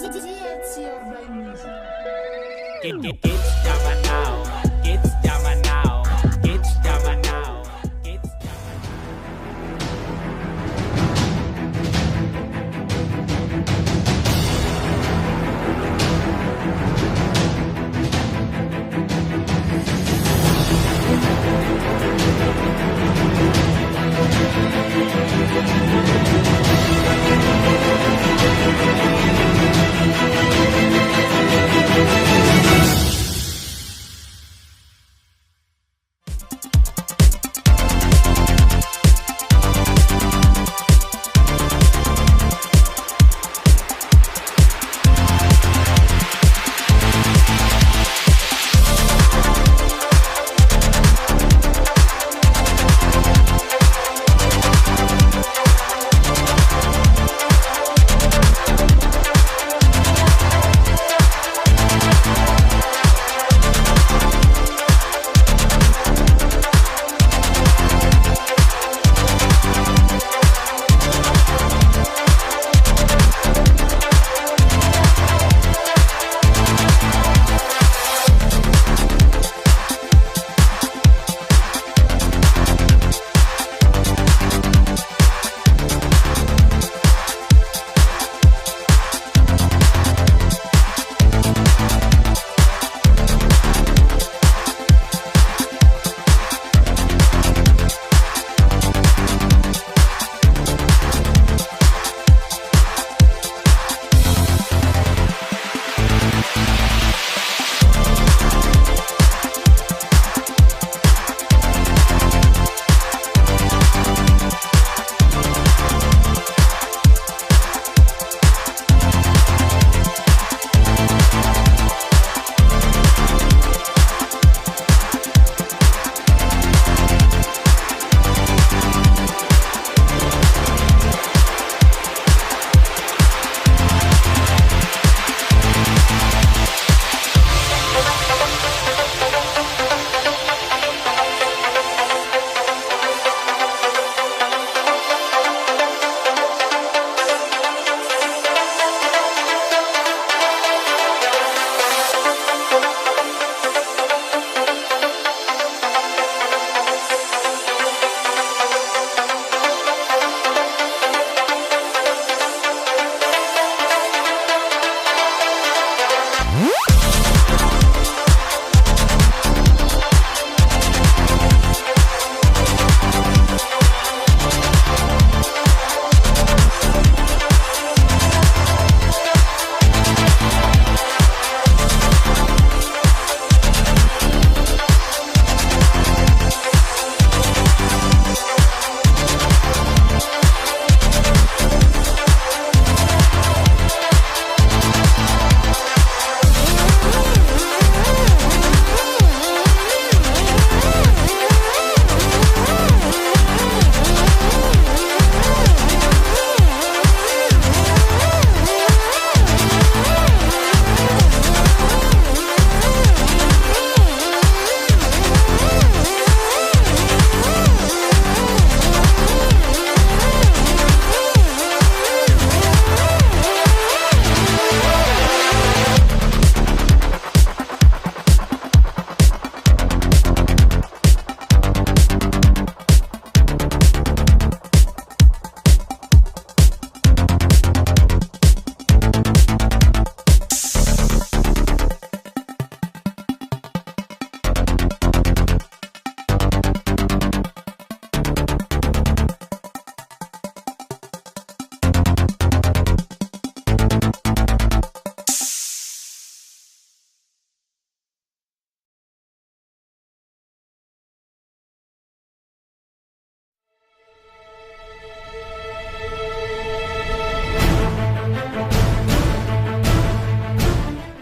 Kids zaman now, kids zaman now, kids zaman now, kids zaman now.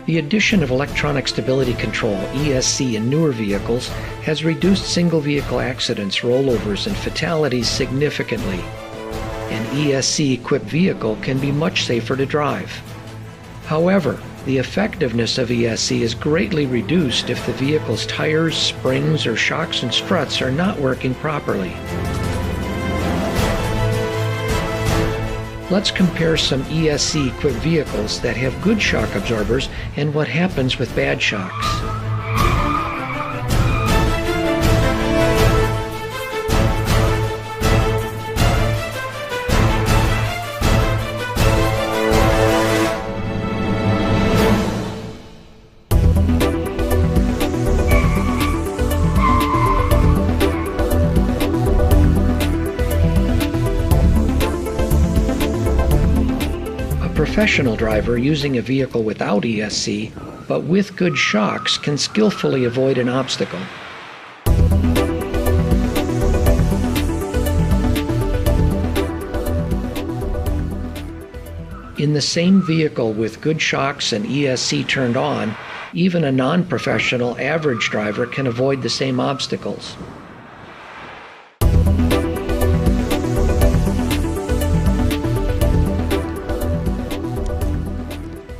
The addition of electronic stability control (ESC) in newer vehicles has reduced single vehicle accidents, rollovers, and fatalities significantly. An ESC-equipped vehicle can be much safer to drive. However, the effectiveness of ESC is greatly reduced if the vehicle's tires, springs, or shocks and struts are not working properly. Let's compare some ESC-equipped vehicles that have good shock absorbers and what happens with bad shocks. A professional driver using a vehicle without ESC, but with good shocks, can skillfully avoid an obstacle. In the same vehicle with good shocks and ESC turned on, even a non-professional average driver can avoid the same obstacles.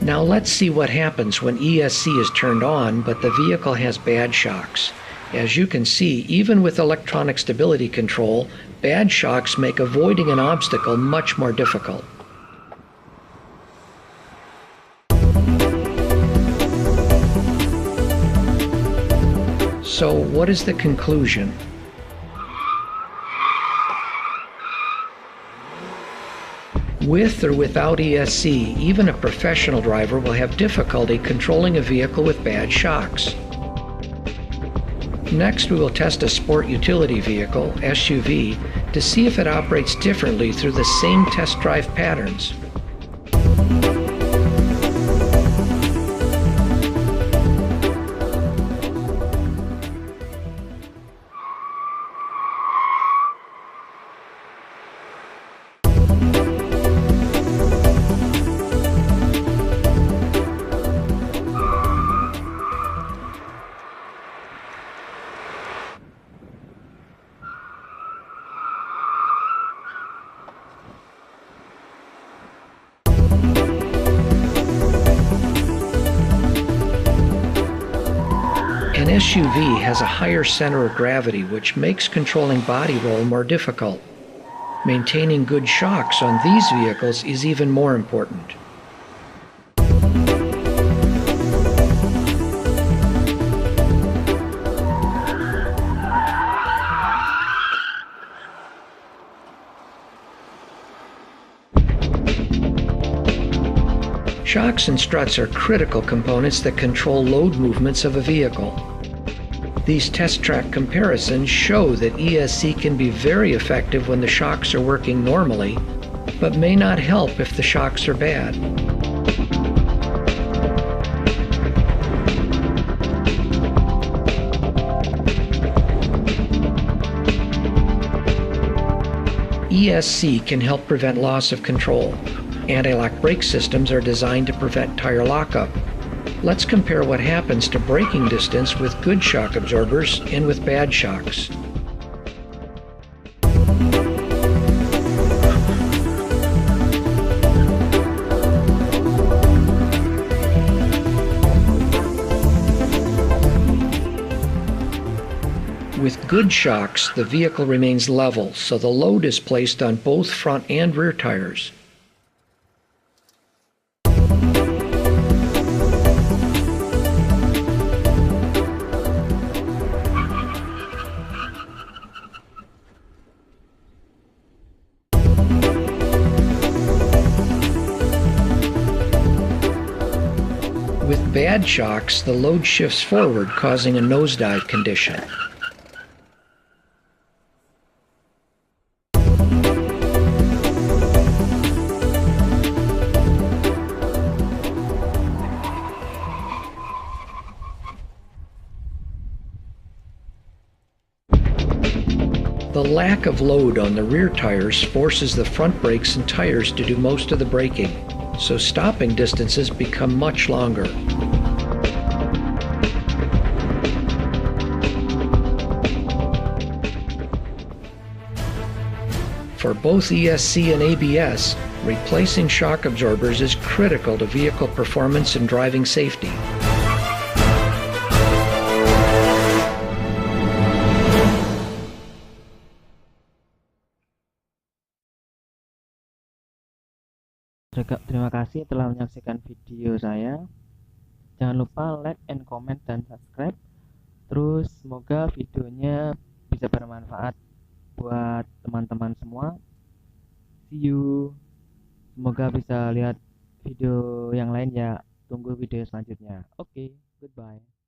Now let's see what happens when ESC is turned on but the vehicle has bad shocks. As you can see, even with electronic stability control, bad shocks make avoiding an obstacle much more difficult. So what is the conclusion? With or without ESC, even a professional driver will have difficulty controlling a vehicle with bad shocks. Next, we will test a sport utility vehicle, SUV, to see if it operates differently through the same test drive patterns. An SUV has a higher center of gravity, which makes controlling body roll more difficult. Maintaining good shocks on these vehicles is even more important. Shocks and struts are critical components that control load movements of a vehicle. These test track comparisons show that ESC can be very effective when the shocks are working normally, but may not help if the shocks are bad. ESC can help prevent loss of control. Anti-lock brake systems are designed to prevent tire lockup. Let's compare what happens to braking distance with good shock absorbers and with bad shocks. With good shocks, the vehicle remains level, so the load is placed on both front and rear tires. With bad shocks, the load shifts forward, causing a nosedive condition. The lack of load on the rear tires forces the front brakes and tires to do most of the braking, so stopping distances become much longer. For both ESC and ABS, replacing shock absorbers is critical to vehicle performance and driving safety. Terima kasih telah menyaksikan video saya. Jangan lupa like and comment dan subscribe. Terus semoga videonya bisa bermanfaat buat teman-teman semua. See you. Semoga bisa lihat video yang lain ya. Tunggu video selanjutnya. Oke, goodbye.